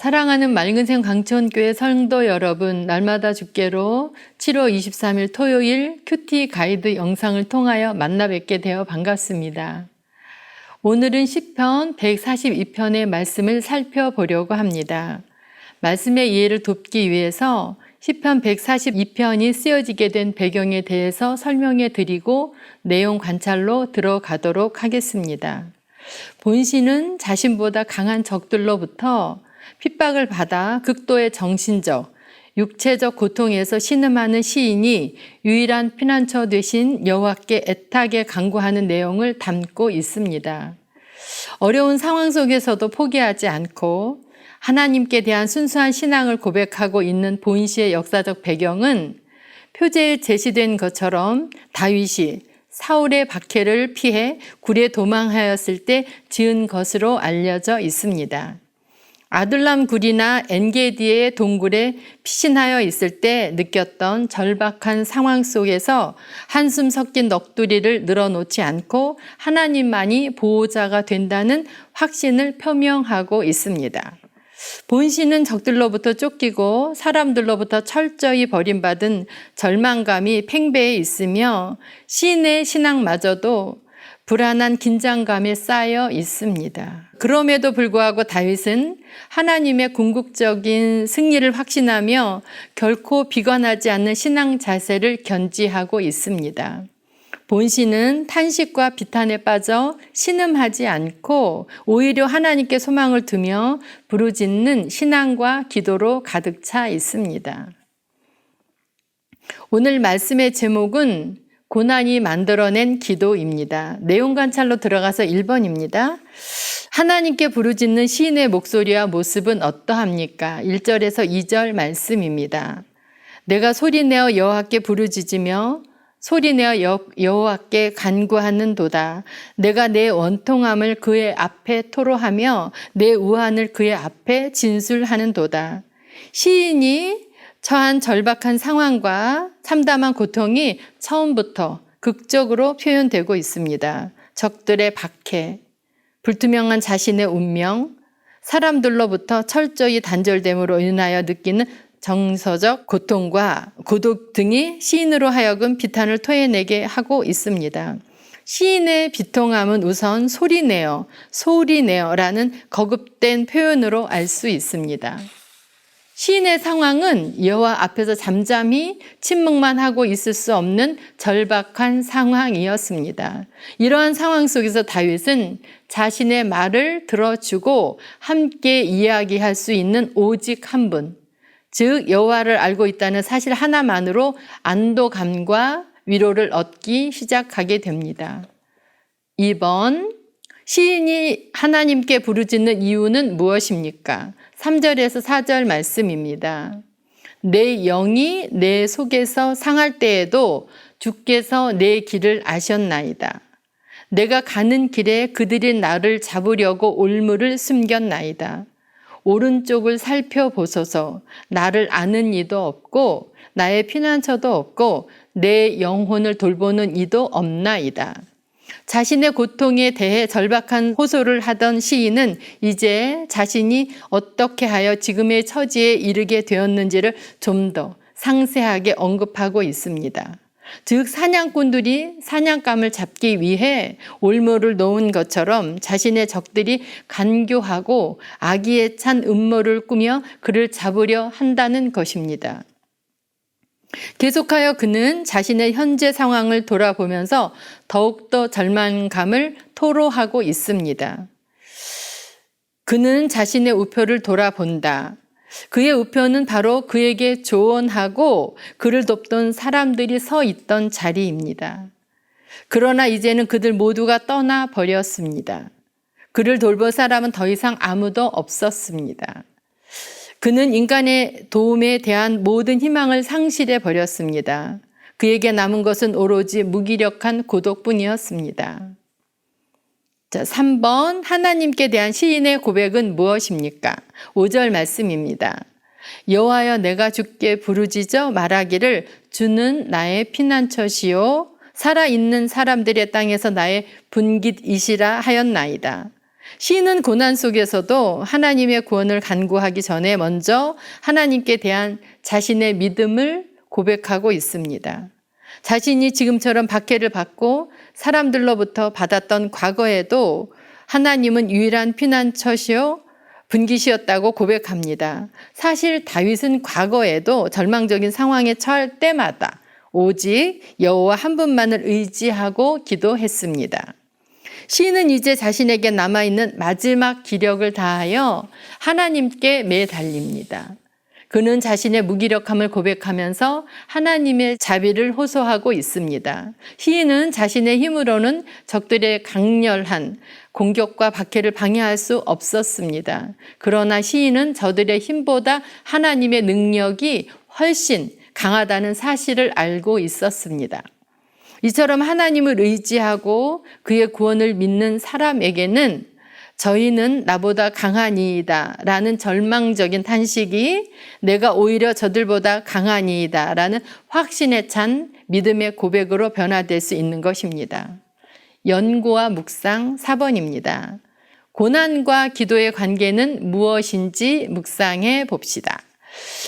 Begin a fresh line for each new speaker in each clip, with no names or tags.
사랑하는 맑은샘 강천교회 성도 여러분, 날마다 주께로 7월 23일 토요일 큐티 가이드 영상을 통하여 만나 뵙게 되어 반갑습니다. 오늘은 시편 142편의 말씀을 살펴보려고 합니다. 말씀의 이해를 돕기 위해서 시편 142편이 쓰여지게 된 배경에 대해서 설명해 드리고 내용 관찰로 들어가도록 하겠습니다. 본시는 자신보다 강한 적들로부터 핍박을 받아 극도의 정신적, 육체적 고통에서 신음하는 시인이 유일한 피난처 되신 여호와께 애타게 간구하는 내용을 담고 있습니다. 어려운 상황 속에서도 포기하지 않고 하나님께 대한 순수한 신앙을 고백하고 있는 본시의 역사적 배경은 표제에 제시된 것처럼 다윗이 사울의 박해를 피해 굴에 도망하였을 때 지은 것으로 알려져 있습니다. 아둘람 굴이나 엔게디의 동굴에 피신하여 있을 때 느꼈던 절박한 상황 속에서 한숨 섞인 넋두리를 늘어놓지 않고 하나님만이 보호자가 된다는 확신을 표명하고 있습니다. 본시는 적들로부터 쫓기고 사람들로부터 철저히 버림받은 절망감이 팽배해 있으며 시인의 신앙마저도 불안한 긴장감에 쌓여 있습니다. 그럼에도 불구하고 다윗은 하나님의 궁극적인 승리를 확신하며 결코 비관하지 않는 신앙 자세를 견지하고 있습니다. 본시는 탄식과 비탄에 빠져 신음하지 않고 오히려 하나님께 소망을 두며 부르짖는 신앙과 기도로 가득 차 있습니다. 오늘 말씀의 제목은 고난이 만들어낸 기도입니다. 내용 관찰로 들어가서 1번입니다. 하나님께 부르짖는 시인의 목소리와 모습은 어떠합니까? 1절에서 2절 말씀입니다. 내가 소리내어 여호와께 부르짖으며 소리내어 여호와께 간구하는도다. 내가 내 원통함을 그의 앞에 토로하며 내 우환을 그의 앞에 진술하는도다. 시인이 처한 절박한 상황과 참담한 고통이 처음부터 극적으로 표현되고 있습니다. 적들의 박해, 불투명한 자신의 운명, 사람들로부터 철저히 단절됨으로 인하여 느끼는 정서적 고통과 고독 등이 시인으로 하여금 비탄을 토해내게 하고 있습니다. 시인의 비통함은 우선 소리내어라는 거급된 표현으로 알 수 있습니다. 시인의 상황은 여호와 앞에서 잠잠히 침묵만 하고 있을 수 없는 절박한 상황이었습니다. 이러한 상황 속에서 다윗은 자신의 말을 들어주고 함께 이야기할 수 있는 오직 한 분, 즉 여호와를 알고 있다는 사실 하나만으로 안도감과 위로를 얻기 시작하게 됩니다. 2번, 시인이 하나님께 부르짖는 이유는 무엇입니까? 3절에서 4절 말씀입니다. 내 영이 내 속에서 상할 때에도 주께서 내 길을 아셨나이다. 내가 가는 길에 그들이 나를 잡으려고 올무를 숨겼나이다. 오른쪽을 살펴보소서. 나를 아는 이도 없고 나의 피난처도 없고 내 영혼을 돌보는 이도 없나이다. 자신의 고통에 대해 절박한 호소를 하던 시인은 이제 자신이 어떻게 하여 지금의 처지에 이르게 되었는지를 좀 더 상세하게 언급하고 있습니다. 즉 사냥꾼들이 사냥감을 잡기 위해 올무를 놓은 것처럼 자신의 적들이 간교하고 악의에 찬 음모를 꾸며 그를 잡으려 한다는 것입니다. 계속하여 그는 자신의 현재 상황을 돌아보면서 더욱더 절망감을 토로하고 있습니다. 그는 자신의 우표를 돌아본다. 그의 우표는 바로 그에게 조언하고 그를 돕던 사람들이 서 있던 자리입니다. 그러나 이제는 그들 모두가 떠나버렸습니다. 그를 돌볼 사람은 더 이상 아무도 없었습니다. 그는 인간의 도움에 대한 모든 희망을 상실해 버렸습니다. 그에게 남은 것은 오로지 무기력한 고독뿐이었습니다. 자, 3번, 하나님께 대한 시인의 고백은 무엇입니까? 5절 말씀입니다. 여호와여 내가 주께 부르짖어 말하기를 주는 나의 피난처시요 살아있는 사람들의 땅에서 나의 분깃이시라 하였나이다. 시인은 고난 속에서도 하나님의 구원을 간구하기 전에 먼저 하나님께 대한 자신의 믿음을 고백하고 있습니다. 자신이 지금처럼 박해를 받고 사람들로부터 받았던 과거에도 하나님은 유일한 피난처시요 분기시였다고 고백합니다. 사실 다윗은 과거에도 절망적인 상황에 처할 때마다 오직 여호와 한 분만을 의지하고 기도했습니다. 시인은 이제 자신에게 남아있는 마지막 기력을 다하여 하나님께 매달립니다. 그는 자신의 무기력함을 고백하면서 하나님의 자비를 호소하고 있습니다. 시인은 자신의 힘으로는 적들의 강렬한 공격과 박해를 방해할 수 없었습니다. 그러나 시인은 저들의 힘보다 하나님의 능력이 훨씬 강하다는 사실을 알고 있었습니다. 이처럼 하나님을 의지하고 그의 구원을 믿는 사람에게는 저희는 나보다 강하니이다 라는 절망적인 탄식이 내가 오히려 저들보다 강하니이다 라는 확신에 찬 믿음의 고백으로 변화될 수 있는 것입니다. 연구와 묵상 4번입니다. 고난과 기도의 관계는 무엇인지 묵상해 봅시다.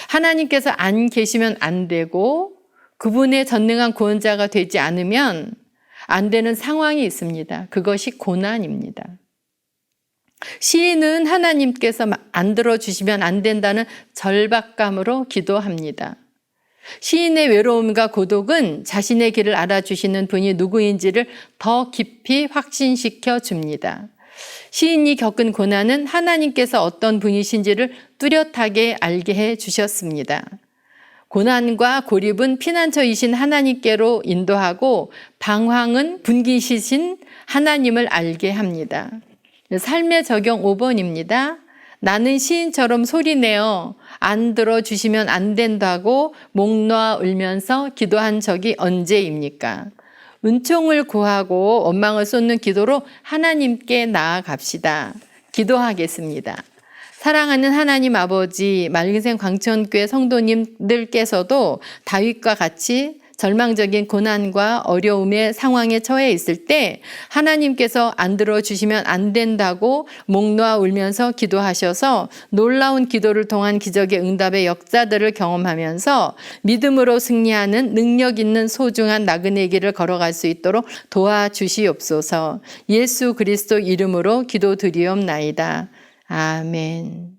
하나님께서 안 계시면 안 되고 그분의 전능한 구원자가 되지 않으면 안 되는 상황이 있습니다. 그것이 고난입니다. 시인은 하나님께서 안 들어주시면 안 된다는 절박감으로 기도합니다. 시인의 외로움과 고독은 자신의 길을 알아주시는 분이 누구인지를 더 깊이 확신시켜 줍니다. 시인이 겪은 고난은 하나님께서 어떤 분이신지를 뚜렷하게 알게 해 주셨습니다. 고난과 고립은 피난처이신 하나님께로 인도하고 방황은 분기시신 하나님을 알게 합니다. 삶의 적용 5번입니다. 나는 시인처럼 소리내어 안 들어주시면 안 된다고 목 놓아 울면서 기도한 적이 언제입니까? 은총을 구하고 원망을 쏟는 기도로 하나님께 나아갑시다. 기도하겠습니다. 사랑하는 하나님 아버지, 맑은샘 광천교회 성도님들께서도 다윗과 같이 절망적인 고난과 어려움의 상황에 처해 있을 때 하나님께서 안 들어주시면 안 된다고 목 놓아 울면서 기도하셔서 놀라운 기도를 통한 기적의 응답의 역사들을 경험하면서 믿음으로 승리하는 능력 있는 소중한 나그네 길을 걸어갈 수 있도록 도와주시옵소서. 예수 그리스도 이름으로 기도드리옵나이다. 아멘.